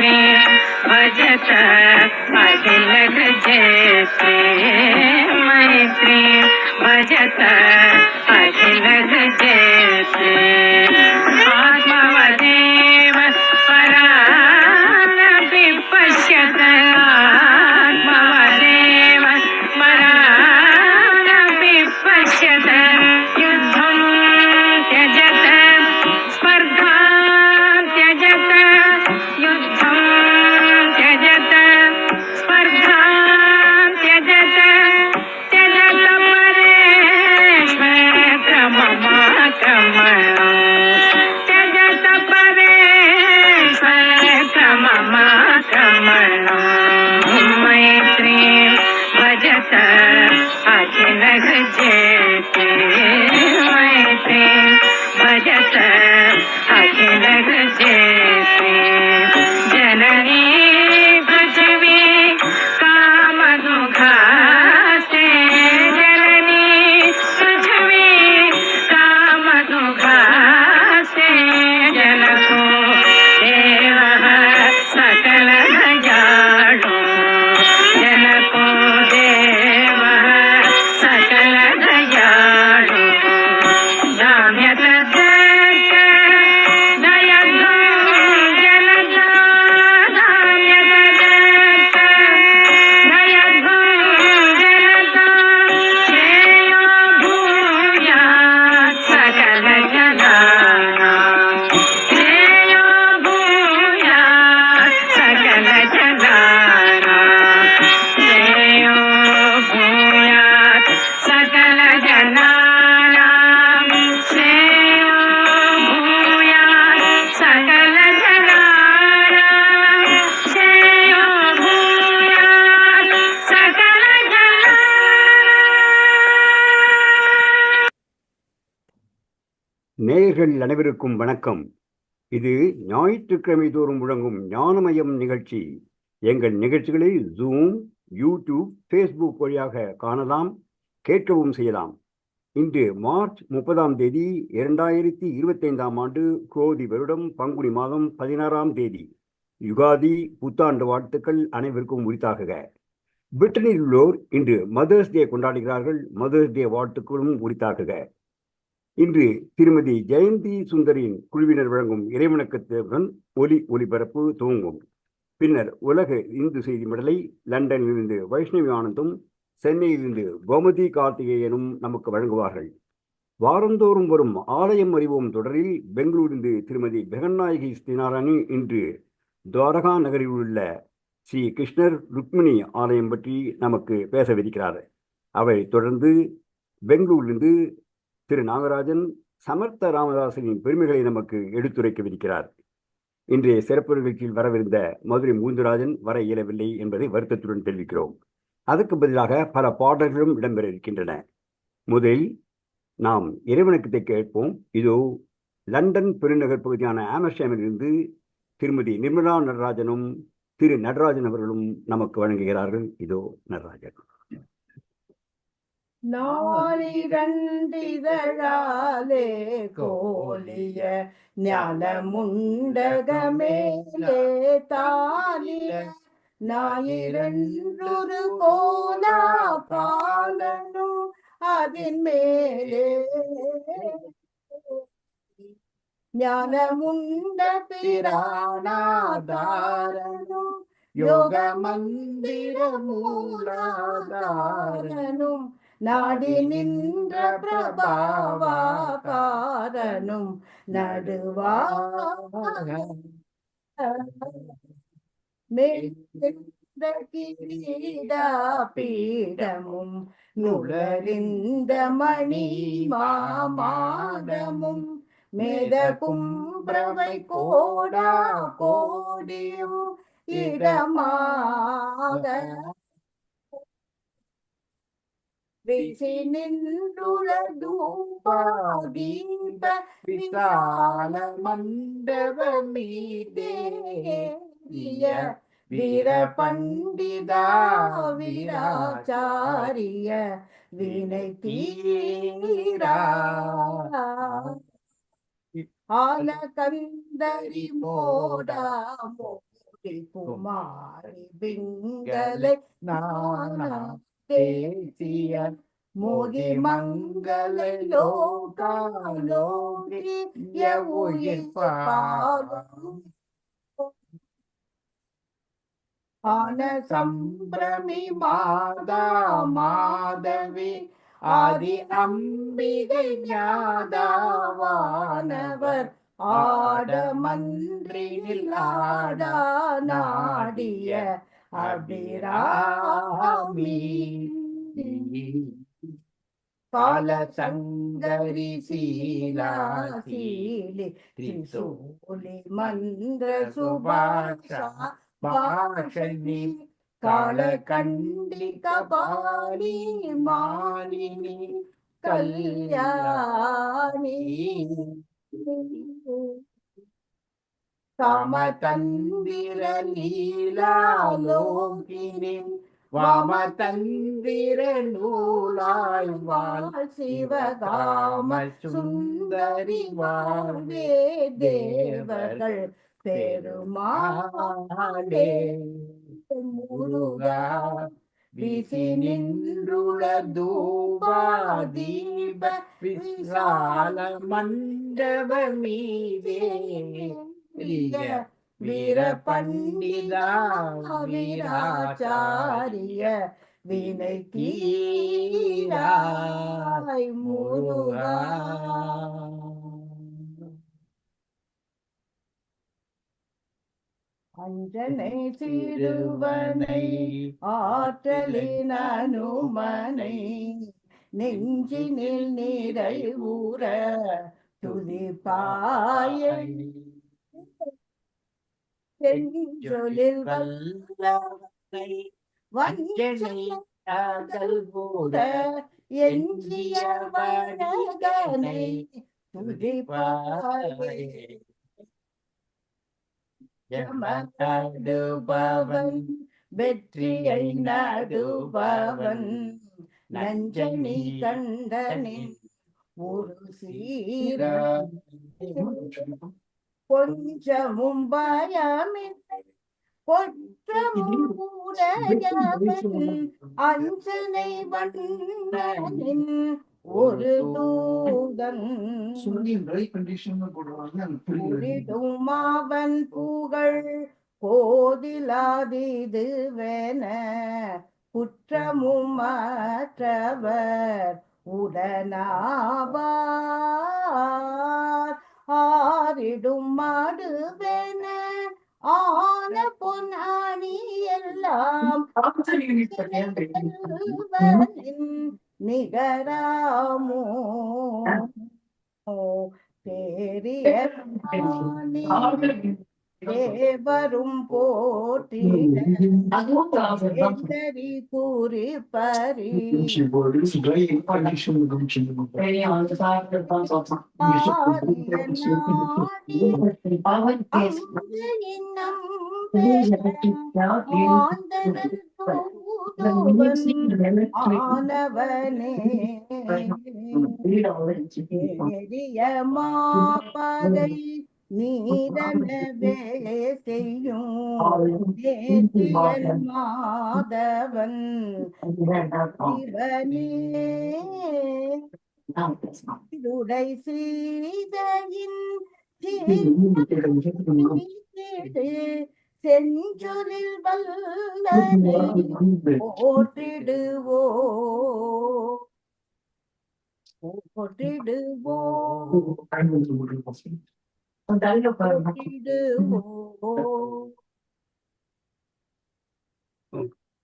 मैत्री भजत अखिल जयते मैत्री भजत अखिल जयते आत्मवदेव परानपि पश्यत आत्मवदेव परानपि पश्यत युद्धं त्यजत स्पर्धां त्यजत युद्धं त्यजत स्पर्धां त्यजत त्यजत परेष्वक्रममाक्रमणम् त्यजत परेष्वक्रममाक्रमणम् मैत्री भजत अखिल जयते मैत्री भजत अखिल जयते जननी पृथ्वी कामदुघाते जननी पृथ्वी कामदुघाते जनको देवः सकल दयाळु जनको देवः सकल दयाळु दाम्यत நேயர்கள் அனைவருக்கும் வணக்கம். இது ஞாயிற்றுக்கிழமை தோறும் முழங்கும் ஞானமயம் நிகழ்ச்சி. எங்கள் நிகழ்ச்சிகளை ஜூம், யூடியூப், ஃபேஸ்புக் வழியாக காணலாம், கேட்கவும் செய்யலாம். இன்று மார்ச் 30ஆம் தேதி 2025ஆம் ஆண்டு குரோதி வருடம் பங்குனி மாதம் 16ஆம் தேதி. யுகாதி புத்தாண்டு வாழ்த்துக்கள் அனைவருக்கும் உரித்தாகுக. பிரிட்டனில் உள்ளோர் இன்று மதர்ஸ் டே கொண்டாடுகிறார்கள். மதர்ஸ் டே வாழ்த்துக்களும் உரித்தாகுக. இன்று திருமதி ஜெயந்தி சுந்தரின் குழுவினர் வழங்கும் இறைவணக்கத்துடன் ஒலிபரப்பு துவங்கும். பின்னர் உலக இந்து செய்தி மடலை லண்டனிலிருந்து வைஷ்ணவி ஆனந்தும், சென்னையிலிருந்து கோமதி கார்த்திகேயனும் நமக்கு வழங்குவார்கள். வாரந்தோறும் வரும் ஆலயம் அறிவோம் தொடரில் பெங்களூரிலிருந்து திருமதி பெகநாயகி ஸ்ரீநாராயணி இன்று துவாரகா நகரில் உள்ள ஸ்ரீ கிருஷ்ணர் ருக்மிணி ஆலயம் பற்றி நமக்கு பேசவிருக்கிறார். அவை தொடர்ந்து பெங்களூரிலிருந்து திரு நாகராஜன் சமர்த்த ராமதாசனின் பெருமைகளை நமக்கு எடுத்துரைக்கவிருக்கிறார். இன்றைய சிறப்பு நிகழ்ச்சியில் வரவிருந்த மதுரை மூந்தராஜன் வர இயலவில்லை என்பதை வருத்தத்துடன் தெரிவிக்கிறோம். அதற்கு பதிலாக பல பாடல்களும் இடம்பெற இருக்கின்றன. முதலில் நாம் இறைவணக்கத்தை கேட்போம். இதோ லண்டன் பெருநகர் பகுதியான ஆம்ஸ்டர்டாமிலிருந்து திருமதி நிர்மலா நடராஜனும் திரு நடராஜன் அவர்களும் நமக்கு வழங்குகிறார்கள். இதோ நடராஜன். நாளிரண்டிதழாலே கோலிய ஞானமுண்டகமேலே தாலிய ஞாயிரண்டொரு கோலா பாலனும் அதின் மேலே ஞானமுண்ட பிராணாதாரனும் யோக மந்திர மூலாதாரனும் நாடி நின்ற பிரபாவாகாரனும் நடுவாக கிரீடா பீடமும் நுழறிந்த மணி மாமாடமும் மேத கும்பிரவை கோடா கோடியும் இடமாக விசி நின்றுள தூபாதீப விசால மண்டப மீதே வீர பண்டிதா வீராச்சாரிய வினை தீரா ஆல கந்தரி மோடா குமாரி பிங்களை நானா தேசிய மோதி மங்களை லோகாலோகிய உயிர் பாலும் ஆன சம்பிரமி மாதா மாதவி ஆதி அம்பிகை ஞாதாவானவர் ஆடமன்றினில் ஆடா நாடிய அபிராமி கால சங்கரி சீலா சீலி திரிசூலி மந்திர சுபாஷா பாஷணி கால கண்டிக பாலி மாலினி கல்யாணி காமதந்திர லீலா லோகினி வாமதந்திர நூலாய் வாழ் சிவகாம சுந்தரி வாழ்வே தேவர்கள் பெருமாளே முருகா வீசி நின்றுள தூபா தீப விசால மண்டப மீதே வீர பண்டிதா வீராச்சாரிய வினை தீராய் முருகா. அஞ்சனை சிறுவனை ஆற்றலின் அனுமனை நெஞ்சினில் நிறைவுற துதிப்பாயை செஞ்சொலில் வல்லவனை வஞ்சனை கூட எஞ்சிய வடகனை துதிப்பாயை நடுபவன் வெற்றியை நடுபவன் நஞ்சனி கண்டனின் ஒரு சீர கொஞ்சமும் பயமில்லை கொற்றமும் உடையவன் அஞ்சனை வண்ணனின் ஒரு தூதன் புரிடும் அவன் புகழ் கோதிலாதிதுவென குற்றமும் மற்றவர் உடனாவார் ஆரிடும் மடுவென ஆன பொன்னாணி எல்லாம் நிகராமோ பெரிய தேவரும் போற்றி கூறி பரி ஆனவனே மாபதை நீரனவே செய்யும் நேத்தியல் மாதவன் சிவனே உடை சீதையின் செஞ்சொலில் வல்லனை போற்றிடுவோ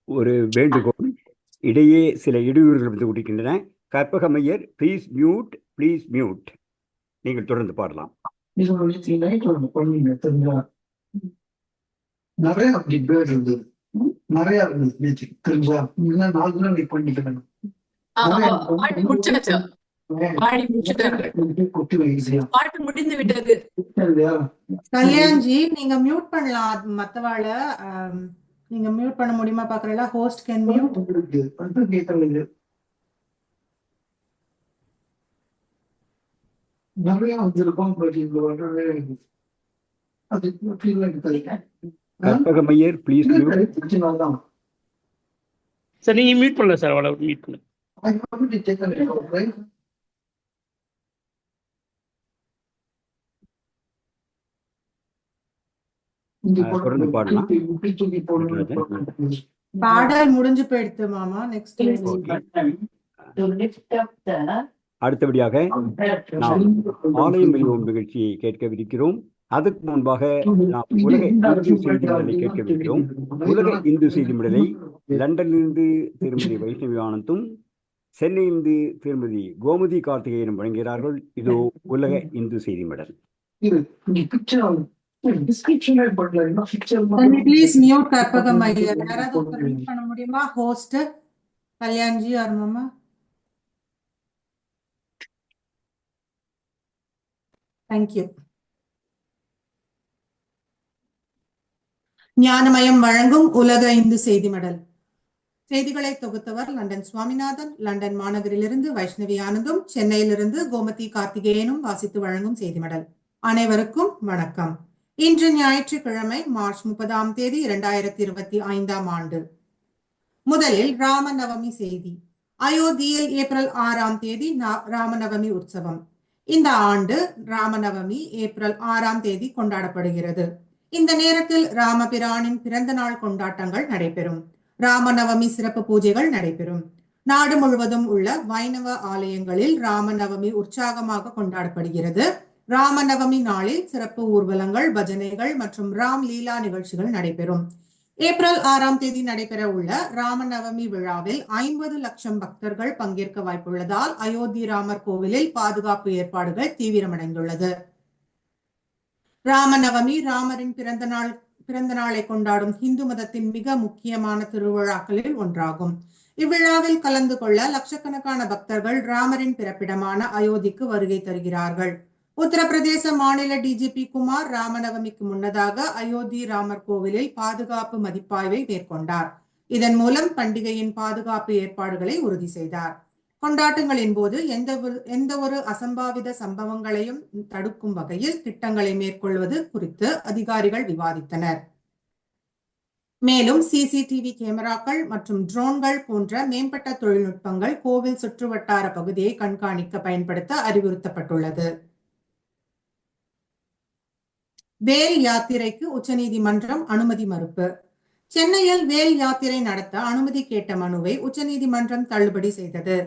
ஒரு வேண்டுகோள், இடையே சில இடையூறுகள் வந்து கொண்டிருக்கின்றன. கற்பகமையர் ப்ளீஸ் மியூட். நீங்கள் தொடர்ந்து பாடலாம். நிறைய அப்படி பேர் இருந்தது, நிறைய தெரிஞ்சா 4 நாள் பண்ணிக்கிறேன். பாட்டு முடிந்து விட்டது. கல்யாண்ஜி நீங்க மியூட் பண்ணலாம் மத்தவாள. நீங்க மியூட் பண்ண முடியுமா பாக்குறீங்களா? Host can mute. நிறைய வந்திருக்கோம், பட் இங்க வரவே அது கற்பகமையர் ப்ளீஸ் மியூட். சார் நீங்க மீட் பண்ணல சார், அவ்வளவு மீட் பண்ணு. தொடர்ந்து பாடலாம். பாடல் முடிஞ்சு போயிடுத்து மாமா. நெக்ஸ்ட் அடுத்தபடியாக நாம் ஆலயம் வெல்வோம் நிகழ்ச்சியை கேட்கவிருக்கிறோம். அதற்கு முன்பாக நாம் உலக இந்து செய்தி மடலை கேட்கவிருக்கிறோம். உலக இந்து செய்தி மடலை லண்டனிலிருந்து திருமதி வைஷ்ணவி ஆனந்தும், சென்னையிலிருந்து திருமதி கோமதி கார்த்திகேயனும் வழங்குகிறார்கள். இதோ உலக இந்து செய்தி மடல். Please mute Karpagam Iyer. யாராவது ஒருத்தர் மீட் பண்ண முடியுமா? ஹோஸ்ட் கல்யாண்ஜி ஆர் மாமா. தேங்க்யூ. ஞானமயம் வழங்கும் உலக இந்து செய்தி மடல். செய்திகளை தொகுத்தவர் லண்டன் சுவாமிநாதன். லண்டன் மாநகரிலிருந்து வைஷ்ணவி ஆனந்தும், சென்னையிலிருந்து கோமதி கார்த்திகேயனும் வாசித்து வழங்கும் செய்தி மடல். அனைவருக்கும் வணக்கம். இன்று ஞாயிற்றுக்கிழமை மார்ச் 30 2025 ஆண்டு. முதலில் ராமநவமி செய்தி. அயோத்தியில் ஏப்ரல் 6 ராமநவமி உற்சவம். இந்த ஆண்டு ராமநவமி ஏப்ரல் 6 கொண்டாடப்படுகிறது. இந்த நேரத்தில் ராமபிரானின் பிறந்த நாள் கொண்டாட்டங்கள் நடைபெறும். ராமநவமி சிறப்பு பூஜைகள் நடைபெறும். நாடு முழுவதும் உள்ள வைணவ ஆலயங்களில் ராமநவமி உற்சாகமாக கொண்டாடப்படுகிறது. ராமநவமி நாளில் சிறப்பு ஊர்வலங்கள், பஜனைகள் மற்றும் ராம் லீலா நிகழ்ச்சிகள் நடைபெறும். ஏப்ரல் 6 நடைபெற உள்ள ராமநவமி விழாவில் 50 லட்சம் பக்தர்கள் பங்கேற்க வாய்ப்புள்ளதால் அயோத்தி ராமர் கோவிலில் பாதுகாப்பு ஏற்பாடுகள் தீவிரமடைந்துள்ளது. ராமநவமி ராமரின் பிறந்த நாளை கொண்டாடும் இந்து மதத்தின் மிக முக்கியமான திருவிழாக்களில் ஒன்றாகும். இவ்விழாவில் கலந்து கொள்ள லட்சக்கணக்கான பக்தர்கள் ராமரின் பிறப்பிடமான அயோத்திக்கு வருகை தருகிறார்கள். உத்தரப்பிரதேச மாநில டிஜிபி குமார் ராமநவமிக்கு முன்னதாக அயோத்தி ராமர் கோவிலில் பாதுகாப்பு மதிப்பாய்வை மேற்கொண்டார். இதன் மூலம் பண்டிகையின் பாதுகாப்பு ஏற்பாடுகளை உறுதி செய்தார். கொண்டாட்டங்களின் போது எந்த ஒரு அசம்பாவித சம்பவங்களையும் தடுக்கும் வகையில் திட்டங்களை மேற்கொள்வது குறித்து அதிகாரிகள் விவாதித்தனர். மேலும் சிசிடிவி கேமராக்கள் மற்றும் ட்ரோன்கள் போன்ற மேம்பட்ட தொழில்நுட்பங்கள் கோவில் சுற்றுவட்டார பகுதியை கண்காணிக்க பயன்படுத்த அறிவுறுத்தப்பட்டுள்ளது. வேல் யாத்திரைக்கு உச்சநீதிமன்றம் அனுமதி மறுப்பு. சென்னையில் வேல் யாத்திரை நடத்த அனுமதி கேட்ட மனுவை உச்சநீதிமன்றம் தள்ளுபடி செய்தது.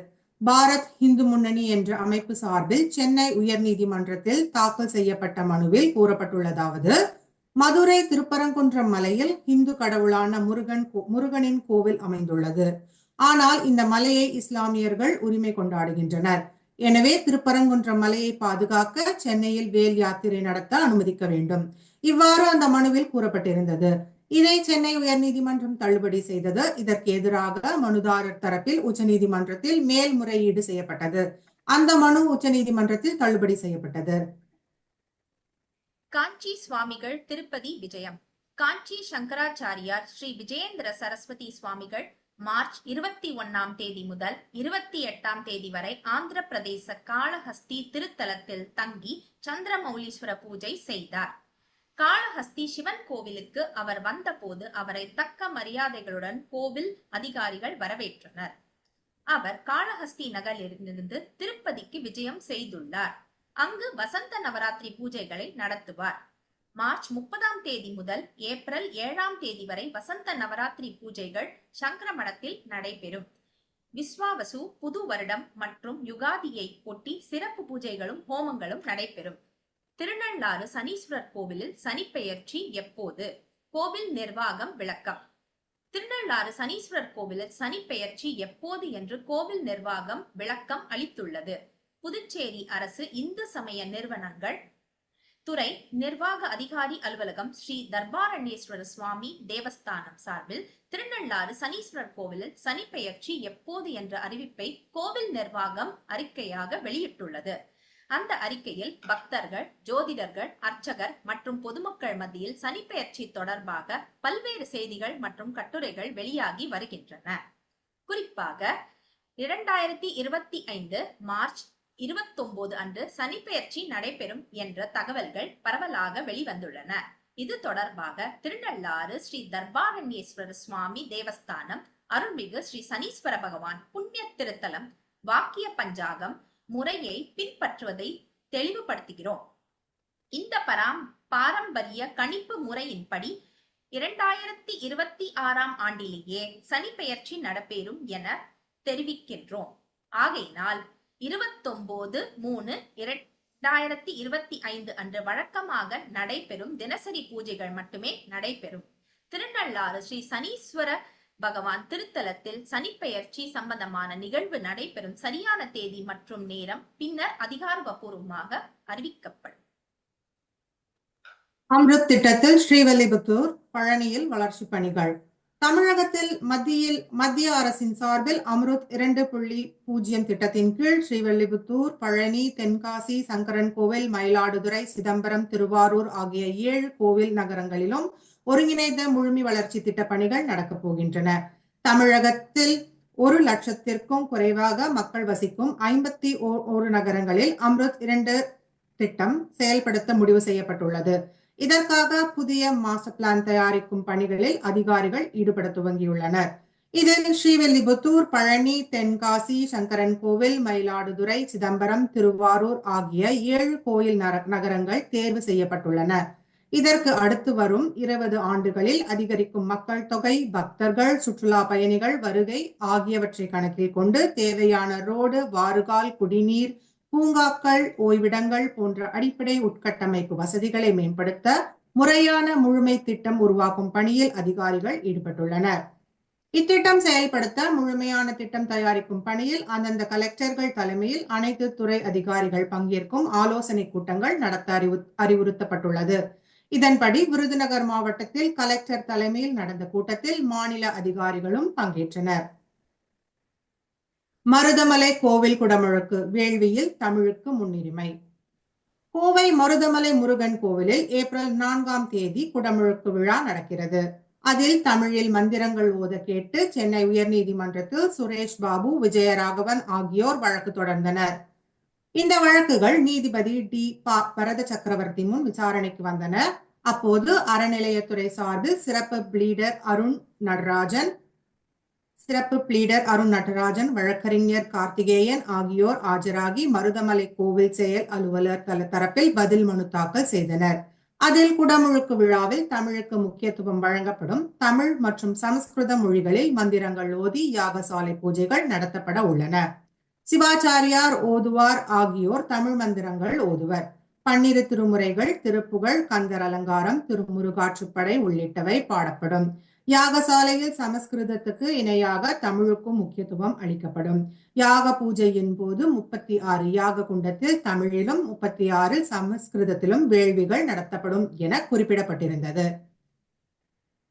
பாரத் இந்து முன்னணி என்ற அமைப்பு சார்பில் சென்னை உயர்நீதிமன்றத்தில் தாக்கல் செய்யப்பட்ட மனுவில் கூறப்பட்டுள்ளதாவது: மதுரை திருப்பரங்குன்றம் மலையில் இந்து கடவுளான முருகனின் கோவில் அமைந்துள்ளது. ஆனால் இந்த மலையை இஸ்லாமியர்கள் உரிமை கொண்டாடுகின்றனர். எனவே திருப்பரங்குன்றம் மலையை பாதுகாக்க சென்னையில் வேல் யாத்திரை நடத்த அனுமதிக்க வேண்டும். இவ்வாறு அந்த மனுவில் கூறப்பட்டிருந்தது. இதை சென்னை உயர்நீதிமன்றம் தள்ளுபடி செய்தது. இதற்கு எதிராக மனுதாரர் தரப்பில் உச்சநீதிமன்றத்தில் மேல்முறையீடு செய்யப்பட்டது. அந்த மனு உச்சநீதிமன்றத்தில் தள்ளுபடி செய்யப்பட்டது. காஞ்சி சுவாமிகள் திருப்பதி விஜயம். காஞ்சி சங்கராச்சாரியார் ஸ்ரீ விஜயேந்திர சரஸ்வதி சுவாமிகள் மார்ச் 21 முதல் 28 வரை ஆந்திர பிரதேச காளஹஸ்தி திருத்தலத்தில் தங்கி சந்திரமௌலீஸ்வர பூஜை செய்தார். காளஹஸ்தி சிவன் கோவிலுக்கு அவர் வந்தபோது அவரை தக்க மரியாதைகளுடன் கோவில் அதிகாரிகள் வரவேற்றனர். அவர் காளஹஸ்தி நகரிலிருந்து திருப்பதிக்கு விஜயம் செய்துள்ளார். அங்கு வசந்த நவராத்திரி பூஜைகளை நடத்துவார். மார்ச் 30 முதல் ஏப்ரல் 7 வரை வசந்த நவராத்திரி பூஜைகள் சங்கரமடத்தில் நடைபெறும். விஸ்வாவசு, புது வருடம் மற்றும் யுகாதியை ஒட்டி சிறப்பு பூஜைகளும் ஹோமங்களும் நடைபெறும். திருநள்ளாறு சனீஸ்வரர் கோவிலில் சனிப்பெயர்ச்சி எப்போது? கோவில் நிர்வாகம் விளக்கம். திருநள்ளாறு சனீஸ்வரர் கோவிலில் சனிப்பெயர்ச்சி எப்போது என்று கோவில் நிர்வாகம் விளக்கம் அளித்துள்ளது. புதுச்சேரி அரசு இந்து சமய நிறுவனங்கள் துறை நிர்வாக அதிகாரி அலுவலகம் ஸ்ரீ தர்பாரண்யேஸ்வர சுவாமி தேவஸ்தானம் சார்பில் திருநள்ளாறு சனீஸ்வரர் கோவிலில் சனிப்பெயர்ச்சி எப்போது என்ற அறிவிப்பை கோவில் நிர்வாகம் அறிக்கையாக வெளியிட்டுள்ளது. அந்த அறிக்கையில் பக்தர்கள், ஜோதிடர்கள், அர்ச்சகர் மற்றும் பொதுமக்கள் மத்தியில் சனிப்பெயர்ச்சி தொடர்பாக பல்வேறு செய்திகள் மற்றும் கட்டுரைகள் வெளியாகி வருகின்றன. குறிப்பாக 2025 மார்ச் 29 அன்று சனிப்பெயர்ச்சி நடைபெறும் என்ற தகவல்கள் பரவலாக வெளிவந்துள்ளன. இது தொடர்பாக திருநள்ளாறு ஸ்ரீ தர்பாரண்யேஸ்வரர் சுவாமி தேவஸ்தானம், அருள்மிகு ஸ்ரீ சனீஸ்வர பகவான் புண்ணிய திருத்தலம் வாக்கிய பஞ்சாகம் முறையை பின்பற்றுவதை தெளிவுபடுத்துகிறோம். இந்த பாரம்பரிய கணிப்பு முறையின்படி 2026 ஆண்டிலேயே சனி பெயர்ச்சி நடைபெறும் என தெரிவிக்கின்றோம். ஆகையினால் 29/3/2025 அன்று வழக்கமாக நடைபெறும் தினசரி பூஜைகள் மட்டுமே நடைபெறும். திருநள்ளாறு ஸ்ரீ சனீஸ்வர பகவான் திருத்தலத்தில் சனிப்பெயர்ச்சி சம்பந்தமான நிகழ்வு நடைபெறும் சரியான தேதி மற்றும் நேரம் பின்னர் அதிகாரப்பூர்வமாக அறிவிக்கப்படும். அம்ருத் திட்டத்தில் ஸ்ரீவல்லிபுத்தூர் பழனியில் வளர்ச்சி பணிகள். தமிழகத்தில் மத்திய அரசின் சார்பில் அம்ருத் 2.0 திட்டத்தின் கீழ் ஸ்ரீவல்லிபுத்தூர், பழனி, தென்காசி, சங்கரன் கோவில், மயிலாடுதுறை, சிதம்பரம், திருவாரூர் ஆகிய 7 கோவில் நகரங்களிலும் ஒருங்கிணைந்த முழுமை வளர்ச்சி திட்ட பணிகள் நடக்கப் போகின்றன. தமிழகத்தில் 1 லட்சத்திற்கும் குறைவாக மக்கள் வசிக்கும் 51 நகரங்களில் அம்ருத் 2 திட்டம் செயல்படுத்த முடிவு செய்யப்பட்டுள்ளது. இதற்காக புதிய மாஸ்டர் பிளான் தயாரிக்கும் பணிகளில் அதிகாரிகள் ஈடுபட துவங்கியுள்ளனர். இதில் ஸ்ரீவில்லிபுத்தூர், பழனி, தென்காசி, சங்கரன் கோவில், மயிலாடுதுறை, சிதம்பரம், திருவாரூர் ஆகிய 7 கோயில் நகரங்கள் தேர்வு செய்யப்பட்டுள்ளன. இதற்கு அடுத்து வரும் 20 ஆண்டுகளில் அதிகரிக்கும் மக்கள் தொகை, பக்தர்கள், சுற்றுலா பயணிகள் வருகை ஆகியவற்றை கணக்கில் கொண்டு தேவையான ரோடு, வாறுகால், குடிநீர், பூங்காக்கள், ஓய்விடங்கள் போன்ற அடிப்படை உட்கட்டமைப்பு வசதிகளை மேம்படுத்த முறையான முழுமை திட்டம் உருவாக்கும் பணியில் அதிகாரிகள் ஈடுபட்டுள்ளனர். இத்திட்டம் செயல்படுத்த முழுமையான திட்டம் தயாரிக்கும் பணியில் அந்தந்த கலெக்டர்கள் தலைமையில் அனைத்து துறை அதிகாரிகள் பங்கேற்கும் ஆலோசனை கூட்டங்கள் நடத்த அறிவுறுத்தப்பட்டுள்ளது. இதன்படி விருதுநகர் மாவட்டத்தில் கலெக்டர் தலைமையில் நடந்த கூட்டத்தில் மாநில அதிகாரிகளும் பங்கேற்றனர். மருதமலை கோவில் குடமுழுக்கு, வேள்வியில் தமிழுக்கு முன்னுரிமை. கோவை மருதமலை முருகன் கோவிலில் ஏப்ரல் 4ஆம் தேதி குடமுழுக்கு விழா நடக்கிறது. அதில் தமிழில் மந்திரங்கள் ஓத கேட்டு சென்னை உயர்நீதிமன்றத்தில் சுரேஷ் பாபு, விஜயராகவன் ஆகியோர் வழக்கு தொடர்ந்தனர். இந்த வழக்குகள் நீதிபதி டி. பரத சக்கரவர்த்தி முன் விசாரணைக்கு வந்தன. அப்போது அறநிலையத்துறை சார்பில் சிறப்பு பிளீடர் அருண் நடராஜன், வழக்கறிஞர் கார்த்திகேயன் ஆகியோர் ஆஜராகி மருதமலை கோவில் செயல் அலுவலர் தரப்பில் பதில் மனு தாக்கல் செய்தனர். அதில் குடமுழுக்கு விழாவில் தமிழுக்கு முக்கியத்துவம் வழங்கப்படும், தமிழ் மற்றும் சமஸ்கிருத மொழிகளில் மந்திரங்கள் ஓதி யாகசாலை பூஜைகள் நடத்தப்பட உள்ளன. சிவாச்சாரியார் ஓதுவார் ஆகியோர் தமிழ் மந்திரங்கள் ஓதுவர். 12 திருமுறைகள், திருப்புகழ், கந்தர் அலங்காரம், திருமுருகாற்றுப்படை உள்ளிட்டவை பாடப்படும். யாகசாலையில் சமஸ்கிருதத்துக்கு இணையாக தமிழுக்கும் முக்கியத்துவம் அளிக்கப்படும். யாக பூஜையின் போது 36 யாக குண்டத்தில் தமிழிலும் 36 சமஸ்கிருதத்திலும் வேள்விகள் நடத்தப்படும் என குறிப்பிடப்பட்டிருந்தது.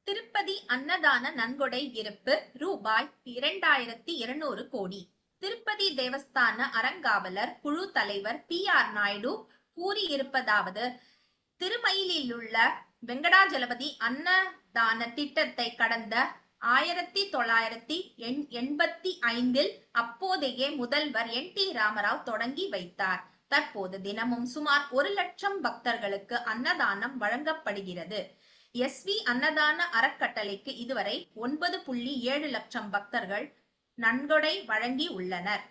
திருப்பதி அன்னதான நன்கொடை இருப்பு ரூபாய் 2200 கோடி. திருப்பதி தேவஸ்தான அறங்காவலர் குழு தலைவர் PR நாயுடு கூறியிருப்பதாவது: திருமயிலிலுள்ள வெங்கடாஜலபதி அன்னதான திட்டத்தை கடந்த 1985 அப்போதைய முதல்வர் NT ராமராவ் தொடங்கி வைத்தார். தற்போது தினமும் சுமார் 1 லட்சம் பக்தர்களுக்கு அன்னதானம் வழங்கப்படுகிறது. SV அன்னதான அறக்கட்டளைக்கு இதுவரை 9.7 லட்சம் பக்தர்கள் நன்கொடை வழங்கி உள்ளனர்.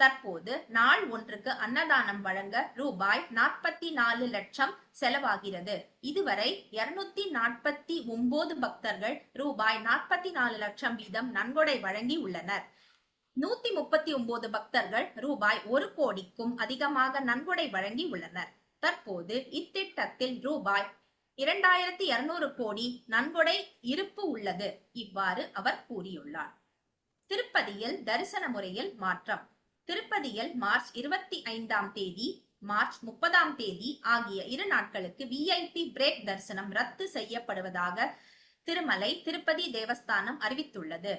தற்போது நாள் ஒன்றுக்கு அன்னதானம் வழங்க ரூபாய் 44 லட்சம் செலவாகிறது. இதுவரை 249 பக்தர்கள் ரூபாய் 44 லட்சம் வீதம் நன்கொடை வழங்கி உள்ளனர். 139 பக்தர்கள் ரூபாய் 1 கோடிக்கும் அதிகமாக நன்கொடை வழங்கி உள்ளனர். தற்போது இத்திட்டத்தில் ரூபாய் 2200 கோடி நன்கொடை இருப்பு உள்ளது. இவ்வாறு அவர் கூறியுள்ளார். திருப்பதியில் தரிசன முறையில் மாற்றம். திருப்பதியில் மார்ச் 25ஆம் தேதி, மார்ச் 30ஆம் தேதி ஆகிய 2 நாட்களுக்கு VIP பிரேக் தரிசனம் ரத்து செய்யப்படுவதாக திருமலை திருப்பதி தேவஸ்தானம் அறிவித்துள்ளது.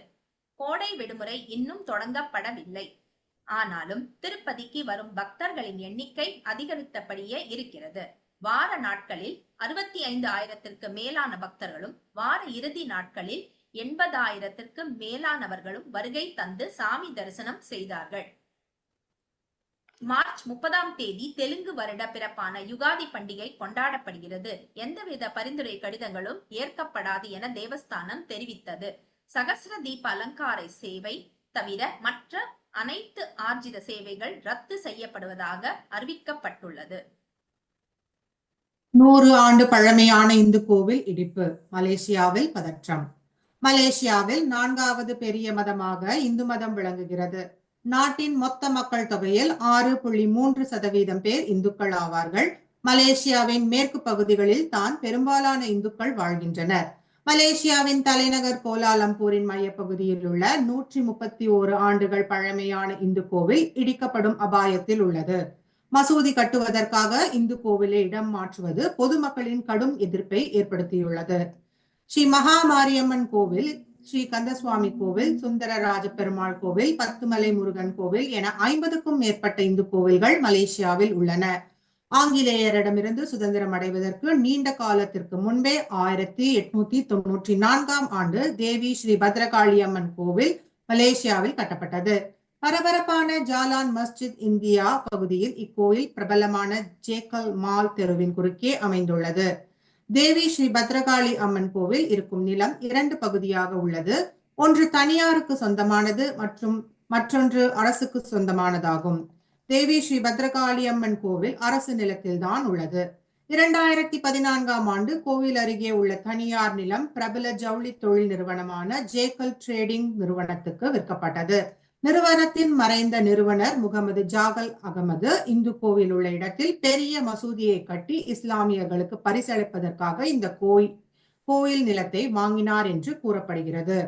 கோடை விடுமுறை இன்னும் தொடங்கப்படவில்லை. ஆனாலும் திருப்பதிக்கு வரும் பக்தர்களின் எண்ணிக்கை அதிகரித்தபடியே இருக்கிறது. வார நாட்களில் 65,000ற்கு மேலான பக்தர்களும், வார இறுதி நாட்களில் 80,000ற்கு மேலானவர்களும் வருகை தந்து சாமி தரிசனம் செய்தார்கள். மார்ச் 30ஆம் தேதி தெலுங்கு வருட பிறப்பான யுகாதி பண்டிகை கொண்டாடப்படுகிறது. எந்தவித பரிந்துரை கடிதங்களும் ஏற்கப்படாது என தேவஸ்தானம் தெரிவித்தது. சகஸ்ர தீப அலங்கார சேவை தவிர மற்ற அனைத்து ஆர்ஜித சேவைகள் ரத்து செய்யப்படுவதாக அறிவிக்கப்பட்டுள்ளது. 100 ஆண்டு பழமையான இந்து கோவில் இடிப்பு. மலேசியாவில் பதற்றம். மலேசியாவில் 4வது பெரிய மதமாக இந்து மதம் விளங்குகிறது. நாட்டின் மொத்த மக்கள் தொகையில் 6.3% பேர் இந்துக்கள் ஆவார்கள். மலேசியாவின் மேற்கு பகுதிகளில் தான் பெரும்பாலான இந்துக்கள் வாழ்கின்றனர். மலேசியாவின் தலைநகர் கோலாலம்பூரின் மையப்பகுதியில் உள்ள 131 ஆண்டுகள் பழமையான இந்து கோவில் இடிக்கப்படும் அபாயத்தில் உள்ளது. மசூதி கட்டுவதற்காக இந்து கோவிலை இடம் மாற்றுவது பொதுமக்களின் கடும் எதிர்ப்பை ஏற்படுத்தியுள்ளது. ஸ்ரீ மகா மாரியம்மன் கோவில், ஸ்ரீ கந்தசுவாமி கோவில், சுந்தரராஜ பெருமாள் கோவில், பத்துமலை முருகன் கோவில் என 50க்கும் மேற்பட்ட இந்து கோவில்கள் மலேசியாவில் உள்ளன. ஆங்கிலேயரிடமிருந்து சுதந்திரம் அடைவதற்கு நீண்ட காலத்திற்கு முன்பே 1894ஆம் ஆண்டு தேவி ஸ்ரீ பத்ரகாளி அம்மன் கோவில் மலேசியாவில் கட்டப்பட்டது. பரபரப்பான ஜாலான் மஸ்ஜித் இந்தியா பகுதியில் இக்கோயில் பிரபலமான ஜேக்கல் மால் தெருவின் குறுக்கே அமைந்துள்ளது. தேவி ஸ்ரீ பத்ரகாளி அம்மன் கோவில் இருக்கும் நிலம் 2 பகுதியாக உள்ளது. ஒன்று தனியாருக்கு சொந்தமானது மற்றும் மற்றொன்று அரசுக்கு சொந்தமானதாகும். தேவி ஸ்ரீ பத்ரகாளி அம்மன் கோவில் அரசு நிலத்தில் தான் உள்ளது. 2014ஆம் ஆண்டு கோவில் அருகே உள்ள தனியார் நிலம் பிரபல ஜவுளி தொழில் நிறுவனமான ஜேக்கல் ட்ரேடிங் நிறுவனத்துக்கு விற்கப்பட்டது. நிறுவனத்தின் மறைந்த நிறுவனர் முகமது ஜாகல் அகமது இந்து கோவில் உள்ள இடத்தில் பெரிய மசூதியை கட்டி இஸ்லாமியர்களுக்கு பரிசளிப்பதற்காக இந்த கோயில் நிலத்தை வாங்கினார் என்று கூறப்படுகிறது.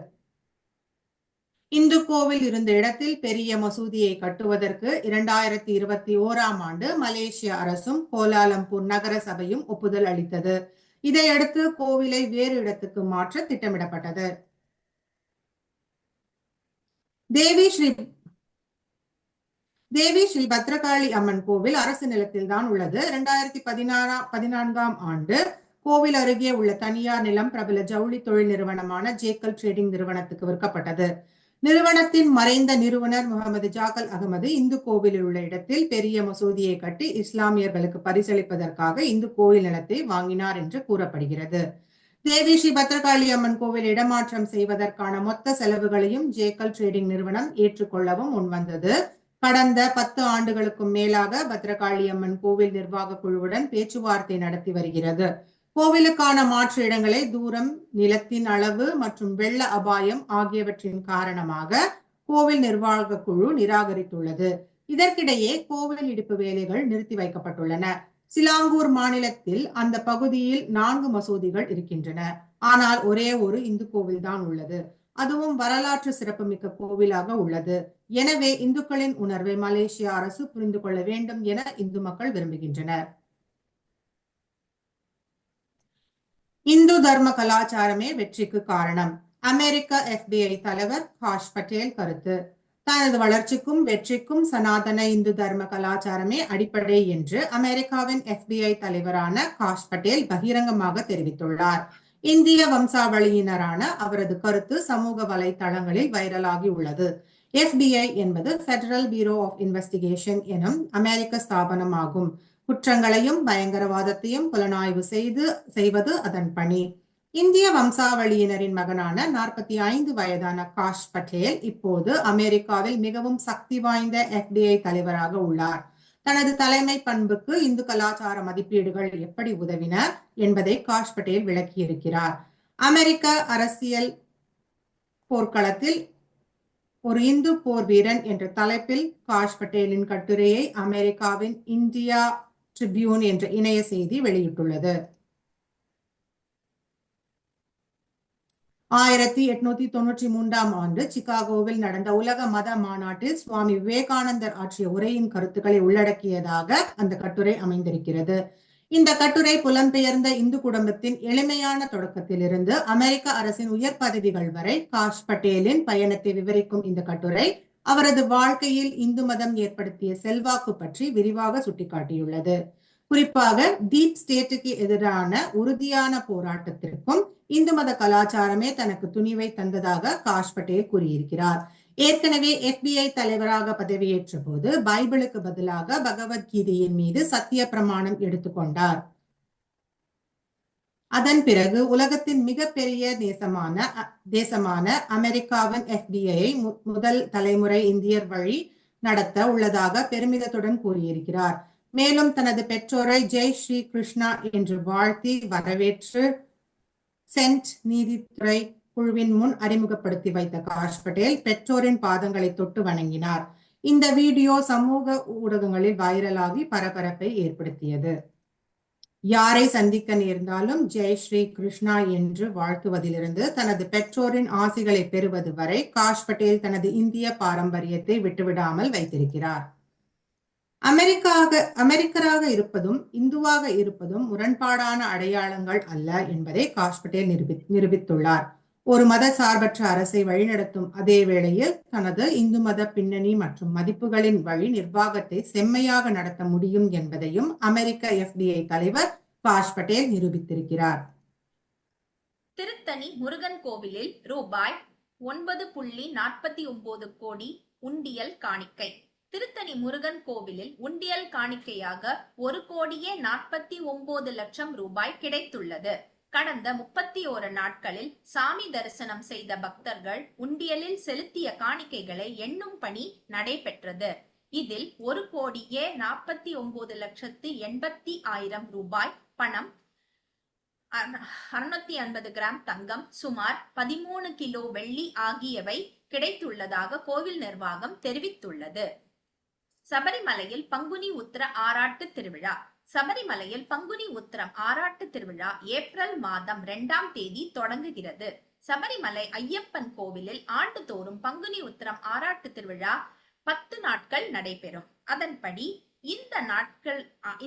இந்து கோவில் இருந்த இடத்தில் பெரிய மசூதியை கட்டுவதற்கு 2021ஆம் ஆண்டு மலேசிய அரசும் கோலாலம்பூர் நகர சபையும் ஒப்புதல் அளித்தது. இதையடுத்து கோவிலை வேறு இடத்துக்கு மாற்ற திட்டமிடப்பட்டது. தேவி ஸ்ரீ பத்ரகாளி அம்மன் கோவில் அரசு நிலத்தில் தான் உள்ளது. 2014ஆம் ஆண்டு கோவில் அருகே உள்ள தனியார் நிலம் பிரபல ஜவுளி தொழில் நிறுவனமான ஜேக்கல் ட்ரேடிங் நிறுவனத்துக்கு விற்கப்பட்டது. நிறுவனத்தின் மறைந்த நிறுவனர் முகமது ஜாகல் அகமது இந்து கோவிலில் உள்ள இடத்தில் பெரிய மசூதியை கட்டி இஸ்லாமியர்களுக்கு பரிசளிப்பதற்காக இந்து கோயில் நிலத்தை வாங்கினார் என்று கூறப்படுகிறது. தேவி ஸ்ரீ பத்ரகாளி அம்மன் கோவில் இடமாற்றம் செய்வதற்கான மொத்த செலவுகளையும் ஜேக்கல் ட்ரேடிங் நிறுவனம் ஏற்றுக்கொள்ளவும் முன்வந்தது. கடந்த 10 ஆண்டுகளுக்கும் மேலாக பத்ரகாளி அம்மன் கோவில் நிர்வாக குழுவுடன் பேச்சுவார்த்தை நடத்தி வருகிறது. கோவிலுக்கான மாற்று இடங்களை தூரம், நிலத்தின் அளவு மற்றும் வெள்ள அபாயம் ஆகியவற்றின் காரணமாக கோவில் நிர்வாக குழு நிராகரித்துள்ளது. இதற்கிடையே கோவில் இடிப்பு வேலைகள் நிறுத்தி வைக்கப்பட்டுள்ளன. சிலாங்கூர் மாநிலத்தில் அந்த பகுதியில் 4 மசூதிகள் இருக்கின்றன. ஆனால் ஒரே ஒரு இந்து கோவில் தான் உள்ளது. அதுவும் வரலாற்று சிறப்புமிக்க கோவிலாக உள்ளது. எனவே இந்துக்களின் உணர்வை மலேசிய அரசு புரிந்து கொள்ள வேண்டும் என இந்து மக்கள் விரும்புகின்றனர். இந்து தர்ம கலாச்சாரமே வெற்றிக்கு காரணம். அமெரிக்க FBI தலைவர் காஷ் பட்டேல் கருத்து. தனது வளர்ச்சிக்கும் வெற்றிக்கும் சனாதன இந்து தர்ம கலாச்சாரமே அடிப்படை என்று அமெரிக்காவின் FBI தலைவரான காஷ் பட்டேல் பகிரங்கமாக தெரிவித்துள்ளார். இந்திய வம்சாவளியினரான அவரது கருத்து சமூக வலைதளங்களில் வைரலாகி உள்ளது. FBI என்பது பெடரல் பியூரோ ஆஃப் இன்வெஸ்டிகேஷன் எனும் அமெரிக்க ஸ்தாபனமாகும். குற்றங்களையும் பயங்கரவாதத்தையும் புலனாய்வு செய்வது அதன் பணி. இந்திய வம்சாவளியினரின் மகனான 45 வயதான காஷ் பட்டேல் இப்போது அமெரிக்காவில் மிகவும் சக்தி வாய்ந்த FBI தலைவராக உள்ளார். தனது தலைமை பண்புக்கு இந்து கலாச்சார மதிப்பீடுகள் எப்படி உதவின என்பதை காஷ் பட்டேல் விளக்கியிருக்கிறார். அமெரிக்க அரசியல் போர்க்களத்தில் ஒரு இந்து போர் வீரன் என்ற தலைப்பில் காஷ் பட்டேலின் கட்டுரையை அமெரிக்காவின் இந்தியா ட்ரிபியூன் என்ற இணைய செய்தி வெளியிட்டுள்ளது. 1893ஆம் ஆண்டு சிகாகோவில் நடந்த உலக மத மாநாட்டில் சுவாமி விவேகானந்தர் ஆற்றிய உரையின் கருத்துக்களை உள்ளடக்கியதாக அந்த கட்டுரை அமைந்திருக்கிறது. இந்த கட்டுரை புலம்பெயர்ந்த இந்து குடும்பத்தின் எளிமையான தொடக்கத்திலிருந்து அமெரிக்க அரசின் உயர் பதவிகள் வரை காஷ் பட்டேலின் பயணத்தை விவரிக்கும் இந்த கட்டுரை அவரது வாழ்க்கையில் இந்து மதம் ஏற்படுத்திய செல்வாக்கு பற்றி விரிவாக சுட்டிக்காட்டியுள்ளது. குறிப்பாக டீப் ஸ்டேட்டுக்கு எதிரான உறுதியான போராட்டத்திற்கும் இந்து மத கலாச்சாரமே தனக்கு துணிவை தந்ததாக காஷ் பட்டேல் கூறியிருக்கிறார். ஏற்கனவே FBI தலைவராக பதவியேற்ற போது பைபிளுக்கு பதிலாக பகவத்கீதையின் மீது சத்திய பிரமாணம் எடுத்துக்கொண்டார். அதன் பிறகு உலகத்தின் மிகப்பெரிய தேசமான அமெரிக்காவின் FBI முதல் தலைமுறை இந்தியர் வழி நடத்த உள்ளதாக பெருமிதத்துடன் கூறியிருக்கிறார். மேலும் தனது பெற்றோரை ஜெய் ஸ்ரீ கிருஷ்ணா என்று வாழ்த்தி வரவேற்று சென்ட் நீதித்துறை குழுவின் முன் அறிமுகப்படுத்தி வைத்த காஷ் பட்டேல் பெற்றோரின் பாதங்களை தொட்டு வணங்கினார். இந்த வீடியோ சமூக ஊடகங்களில் வைரலாகி பரபரப்பை ஏற்படுத்தியது. யாரை சந்திக்க நேர்ந்தாலும் ஜெய் ஸ்ரீ கிருஷ்ணா என்று வாழ்த்துவதிலிருந்து தனது பெற்றோரின் ஆசிகளை பெறுவது வரை காஷ் பட்டேல் தனது இந்திய பாரம்பரியத்தை விட்டுவிடாமல் வைத்திருக்கிறார். அமெரிக்கராக இருப்பதும் இந்துவாக இருப்பதும் முரண்பாடான அடையாளங்கள் அல்ல என்பதை காஷ் பட்டேல் நிரூபித்துள்ளார். ஒரு மத சார்பற்ற அரசை வழிநடத்தும் அதே வேளையில் தனது இந்து மத பின்னணி மற்றும் மதிப்புகளின் வழி நிர்வாகத்தை செம்மையாக நடத்த முடியும் என்பதையும் அமெரிக்க FBI தலைவர் காஷ் பட்டேல் நிரூபித்திருக்கிறார். திருத்தணி முருகன் கோவிலில் ரூபாய் 9.49 கோடி உண்டியல் காணிக்கை. திருத்தணி முருகன் கோவிலில் உண்டியல் காணிக்கையாக 1,49,00,000 ரூபாய் கிடைத்துள்ளது. கடந்த 31 நாட்களில் சாமி தரிசனம் செய்த பக்தர்கள் உண்டியலில் செலுத்திய காணிக்கைகளை எண்ணும் பணி நடைபெற்றது. இதில் 1,49,80,000 ரூபாய் பணம், 650 கிராம் தங்கம், சுமார் 13 கிலோ வெள்ளி ஆகியவை கிடைத்துள்ளதாக கோவில் நிர்வாகம் தெரிவித்துள்ளது. சபரிமலையில் பங்குனி உத்திர ஆராட்டு திருவிழா. சபரிமலையில் பங்குனி உத்திரம் ஆராட்டு திருவிழா ஏப்ரல் மாதம் 2ஆம் தேதி தொடங்குகிறது. சபரிமலை ஐயப்பன் கோவிலில் ஆண்டுதோறும் பங்குனி உத்திரம் ஆராட்டு திருவிழா 10 நாட்கள் நடைபெறும். அதன்படி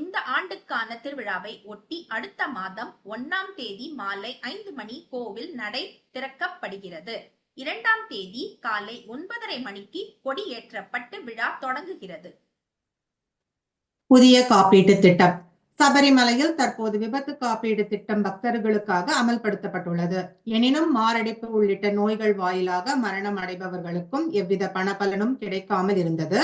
இந்த ஆண்டுக்கான திருவிழாவை ஒட்டி அடுத்த மாதம் 1ஆம் தேதி மாலை 5 மணி கோவில் நடை திறக்கப்படுகிறது. 2ஆம் தேதி காலை 9:30 மணிக்கு கொடியேற்றப்பட்டு விழா தொடங்குகிறது. புதிய காப்பீட்டு திட்டம். சபரிமலையில் தற்போது விபத்து காப்பீடு திட்டம் பக்தர்களுக்காக அமல்படுத்தப்பட்டுள்ளது. எனினும் மாரடைப்பு உள்ளிட்ட நோய்கள் வாயிலாக மரணம் அடைபவர்களுக்கும் எவ்வித பணபலனும் கிடைக்காமல் இருந்தது.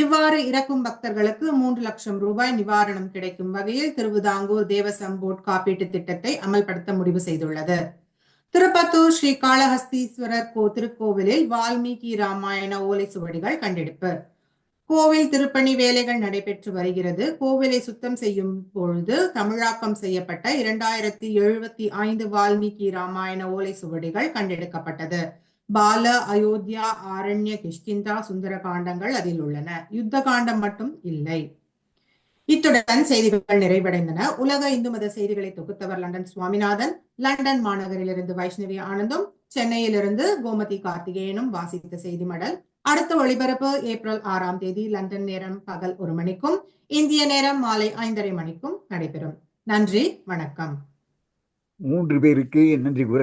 இவ்வாறு இறக்கும் பக்தர்களுக்கு 3 லட்சம் ரூபாய் நிவாரணம் கிடைக்கும் வகையில் திருவிதாங்கூர் தேவசம் போர்டு காப்பீட்டு திட்டத்தை அமல்படுத்த முடிவு செய்துள்ளது. திருப்பத்தூர் ஸ்ரீ காளஹஸ்தீஸ்வரர் திருக்கோவிலில் வால்மீகி ராமாயண ஓலை சுவடிகள் கண்டெடுப்பு. கோவில் திருப்பணி வேலைகள் நடைபெற்று வருகிறது. கோவிலை சுத்தம் செய்யும் பொழுது தமிழாக்கம் செய்யப்பட்ட 2075 வால்மீகி ராமாயண ஓலை சுவடிகள் கண்டெடுக்கப்பட்டது. பால, அயோத்தியா, ஆரண்ய, கிஷ்கிந்தா, சுந்தர காண்டங்கள் அதில் உள்ளன. யுத்த காண்டம் மட்டும் இல்லை. இத்துடன் செய்திகள் நிறைவடைந்தன. உலக இந்து மத செய்திகளை தொகுத்தவர் லண்டன் சுவாமிநாதன், லண்டன் மாநகரிலிருந்து வைஷ்ணவி ஆனந்தும், சென்னையிலிருந்து கோமதி கார்த்திகேயனும் வாசித்த செய்தி மடல். அடுத்த ஒளிபரப்பு ஏப்ரல் 6ஆம் தேதி லண்டன் நேரம் பகல் 1 மணிக்கும் இந்திய நேரம் மாலை 5:30 மணிக்கும் நடைபெறும். நன்றி, வணக்கம். 3 பேருக்கு நன்றி கூற